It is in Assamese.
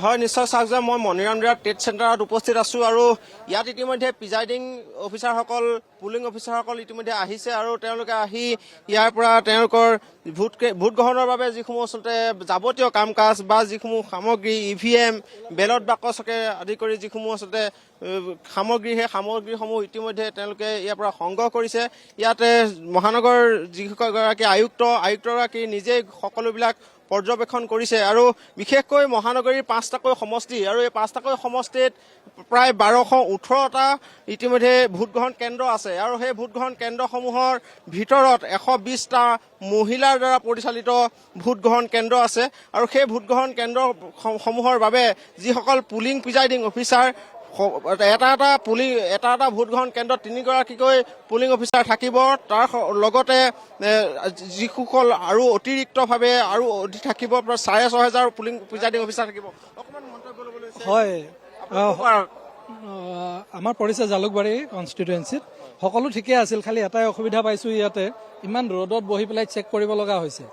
হয় নিশ্চয় চাওক যে মই মণিৰামদিয়া ট্ৰেড চেণ্টাৰত উপস্থিত আছোঁ আৰু ইয়াত ইতিমধ্যে প্ৰিজাইডিং অফিচাৰসকল পুলিং অফিচাৰসকল ইতিমধ্যে আহিছে আৰু তেওঁলোকে আহি ইয়াৰ পৰা তেওঁলোকৰ ভোট গ্ৰহণৰ বাবে যিসমূহ আচলতে যাৱতীয় কাম কাজ বা যিসমূহ সামগ্ৰী EVM বেলট বাকচকে আদি কৰি যিসমূহ আচলতে সামগ্ৰী সেই সামগ্ৰীসমূহ ইতিমধ্যে তেওঁলোকে ইয়াৰ পৰা সংগ্ৰহ কৰিছে। ইয়াতে মহানগৰ যিগৰাকী আয়ুক্তগৰাকী নিজেই সকলোবিলাক পৰ্যবেক্ষণ কৰিছে আৰু বিশেষকৈ মহানগৰীৰ 5টাকৈ সমষ্টি আৰু এই 5টাকৈ সমষ্টিত প্ৰায় 1218টা ইতিমধ্যে ভোটগ্ৰহণ কেন্দ্ৰ আছে আৰু সেই ভোটগ্ৰহণ কেন্দ্ৰসমূহৰ ভিতৰত 120টা মহিলাৰ দ্বাৰা পৰিচালিত ভোটগ্ৰহণ কেন্দ্ৰ আছে আৰু সেই ভোটগ্ৰহণ কেন্দ্ৰসমূহৰ বাবে যিসকল পুলিং প্ৰিজাইডিং অফিচাৰ এটা ভোটগ্ৰহণ কেন্দ্ৰত 3গৰাকীকৈ পুলিং অফিচাৰ থাকিব। তাৰ লগতে যিসকল আৰু অতিৰিক্তভাৱে আৰু অধিক থাকিব প্ৰায় 6,500 পুলিং প্ৰিজাইডিং অফিচাৰ থাকিব। অকণমান মন্তব্য ল'বলৈ হয়, আমাৰ পৰিচয় জালুকবাৰী কনষ্টিটুৱেঞ্চিত সকলো ঠিকে আছিল, খালি এটাই অসুবিধা পাইছোঁ, ইয়াতে ইমান ৰ'দত বহি পেলাই চেক কৰিব লগা হৈছে।